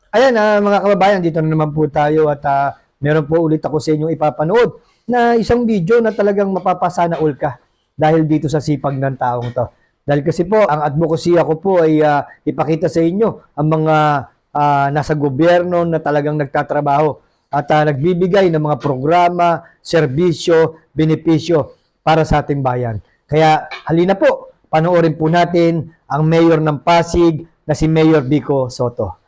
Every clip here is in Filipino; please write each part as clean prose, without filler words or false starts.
Ayan, mga kababayan, dito na naman po tayo at meron po ulit ako sa inyong ipapanood na isang video na talagang mapapasana all ka dahil dito sa sipag ng taong to. Dahil kasi po, ang advocacy ko po ay ipakita sa inyo ang mga nasa gobyerno na talagang nagtatrabaho at nagbibigay ng mga programa, serbisyo, benepisyo para sa ating bayan. Kaya halina po, panoorin po natin ang mayor ng Pasig na si Mayor Vico Soto.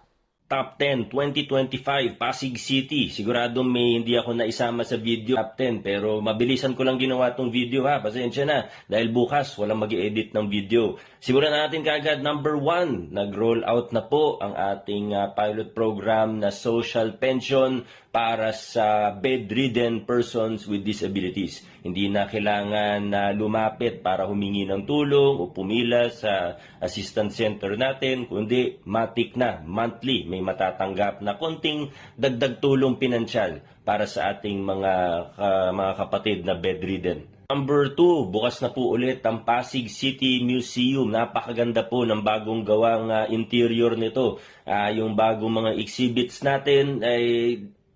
Top 10, 2025, Pasig City. Sigurado may hindi ako naisama sa video top 10 pero mabilisan ko lang ginawa tong video ha. Pasensya na dahil bukas walang mag-edit ng video. Simulan natin kaagad number 1. Nag-roll out na po ang ating pilot program na social pension para sa bedridden persons with disabilities. Hindi na kailangan na lumapit para humingi ng tulong o pumila sa assistance center natin, kundi matik na, monthly, may matatanggap na konting dagdag tulong pinansyal para sa ating mga kapatid na bedridden. Number 2, bukas na po ulit ang Pasig City Museum. Napakaganda po ng bagong gawang interior nito. Yung bagong mga exhibits natin ay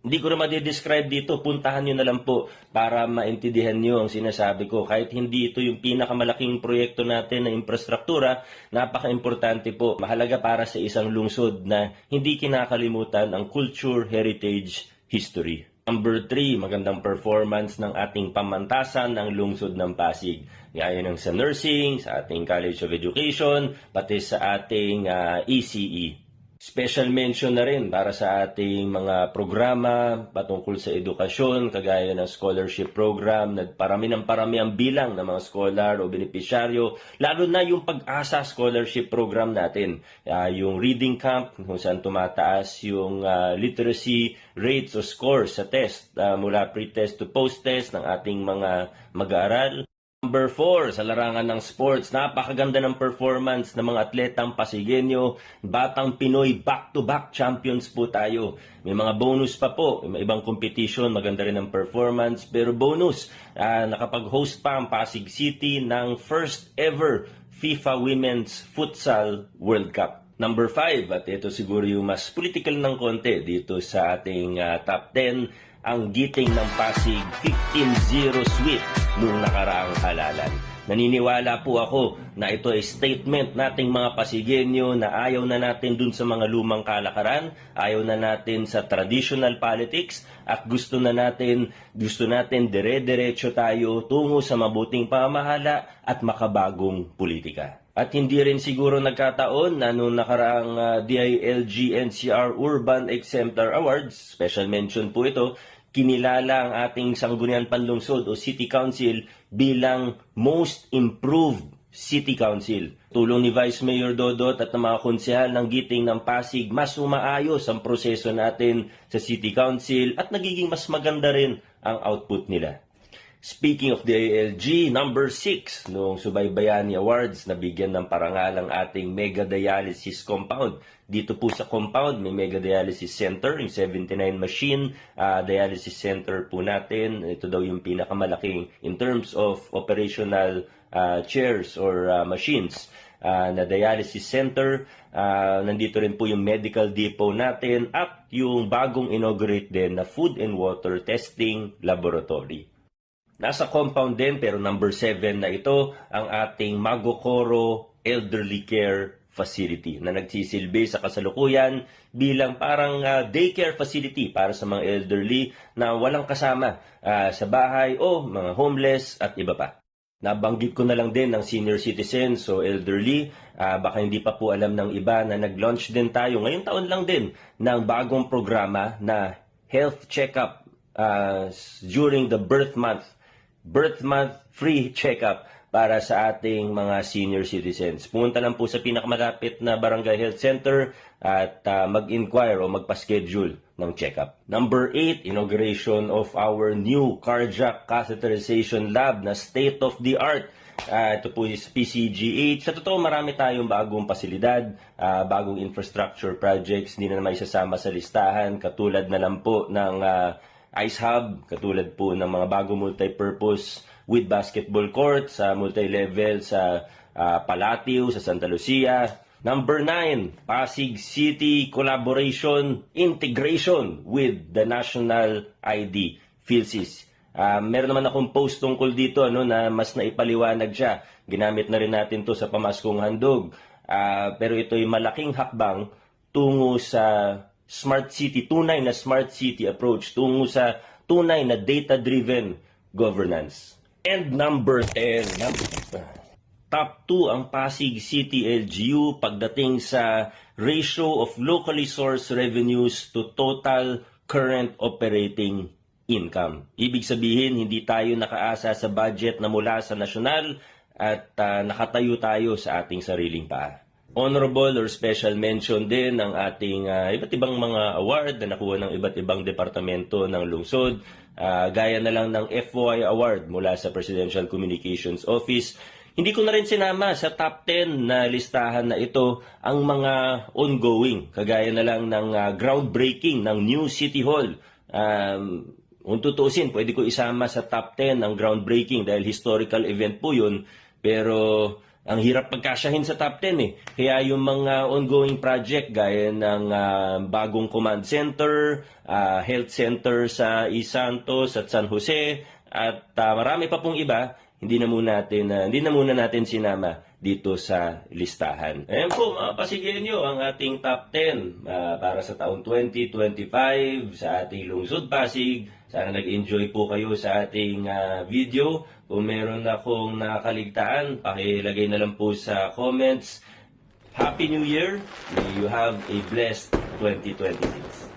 hindi ko na ma-describe dito, puntahan nyo na lang po para maintindihan nyo ang sinasabi ko. Kahit hindi ito yung pinakamalaking proyekto natin na infrastruktura, napaka-importante po. Mahalaga para sa isang lungsod na hindi kinakalimutan ang culture, heritage, history. Number 3, magandang performance ng ating pamantasan ng lungsod ng Pasig. Gaya ng sa nursing, sa ating College of Education, pati sa ating ECE. Special mention na rin para sa ating mga programa patungkol sa edukasyon, kagaya ng scholarship program, parami ang bilang ng mga scholar o benepisyaryo, lalo na yung Pag-asa scholarship program natin. Yung reading camp, kung saan tumataas yung literacy rates o scores sa test mula pre-test to post-test ng ating mga mag-aaral. Number 4, sa larangan ng sports, napakaganda ng performance ng mga atletang Pasigueño. Batang Pinoy, back-to-back champions po tayo. May mga bonus pa po, may ibang competition, maganda rin ang performance. Pero bonus, nakapag-host pa ang Pasig City ng first ever FIFA Women's Futsal World Cup. Number 5, at ito siguro yung mas political ng konti dito sa ating top 10, ang giting ng Pasig 15-0 sweep noong nakaraang halalan. Naniniwala po ako na ito ay statement nating mga Pasigueño na ayaw na natin dun sa mga lumang kalakaran, ayaw na natin sa traditional politics, at gusto natin dire-diretso tayo tungo sa mabuting pamahala at makabagong politika. At hindi rin siguro nagkataon na noong nakaraang DILG NCR Urban Exemplar Awards, special mention po ito, kinilala ang ating Sangguniang Panlungsod o City Council bilang Most Improved City Council. Tulong ni Vice Mayor Dodot at ng mga konsehal ng giting ng Pasig, mas umaayos ang proseso natin sa City Council at nagiging mas maganda rin ang output nila. Speaking of the ALG, number 6, noong Subaybayani Awards, nabigyan ng parangal ang ating Mega Dialysis Compound. Dito po sa compound, may Mega Dialysis Center, yung 79 machine dialysis center po natin. Ito daw yung pinakamalaking in terms of operational chairs or machines na dialysis center. Nandito rin po yung medical depot natin at yung bagong inaugurate din na food and water testing laboratory. Nasa compound din pero number 7 na ito ang ating Magokoro Elderly Care Facility na nagsisilbi sa kasalukuyan bilang parang daycare facility para sa mga elderly na walang kasama sa bahay o mga homeless at iba pa. Nabanggit ko na lang din ng senior citizens o elderly, baka hindi pa po alam ng iba na nag-launch din tayo ngayong taon lang din ng bagong programa na health checkup during the birth month free check-up para sa ating mga senior citizens. Pumunta lang po sa pinakamalapit na barangay health center at mag-inquire o magpa-schedule ng check-up. Number 8, inauguration of our new cardiac catheterization lab na state-of-the-art. Ito po is PCGH. Sa totoo, marami tayong bagong pasilidad, bagong infrastructure projects, hindi na naman isasama sa listahan, katulad na lang po ng Ice Hub, katulad po ng mga bagong multi-purpose with basketball court sa multi-level sa Palatio, sa Santa Lucia, Number 9, Pasig City collaboration integration with the National ID, PhilSys. Meron naman akong post tungkol dito na mas naipaliwanag siya. Ginamit na rin natin to sa pamaskong handog. Pero ito'y malaking hakbang tungo sa smart city, tunay na smart city approach, tungo sa tunay na data-driven governance. And number 10, top 2 ang Pasig City LGU pagdating sa ratio of locally sourced revenues to total current operating income. Ibig sabihin, hindi tayo nakaasa sa budget na mula sa nasyonal at nakatayo tayo sa ating sariling paa. Honorable or special mention din ang ating iba't ibang mga award na nakuha ng iba't ibang departamento ng lungsod. Gaya na lang ng FOI Award mula sa Presidential Communications Office. Hindi ko na rin sinama sa top 10 na listahan na ito ang mga ongoing. Kagaya na lang ng groundbreaking ng new City Hall. Kung tutuusin, pwede ko isama sa top 10 ang groundbreaking dahil historical event po yun. Pero ang hirap pagkasyahin sa top 10 Kaya yung mga ongoing project gaya ng bagong command center, health center sa Isantos at San Jose at marami pa pong iba, hindi na muna natin sinama dito sa listahan. Ayan po mga Pasigenyo ang ating top 10 para sa taong 2025 sa ating lungsod Pasig. Sana nag-enjoy po kayo sa ating video. Kung meron akong nakaligtaan, pakilagay na lang po sa comments. Happy New Year! May you have a blessed 2026.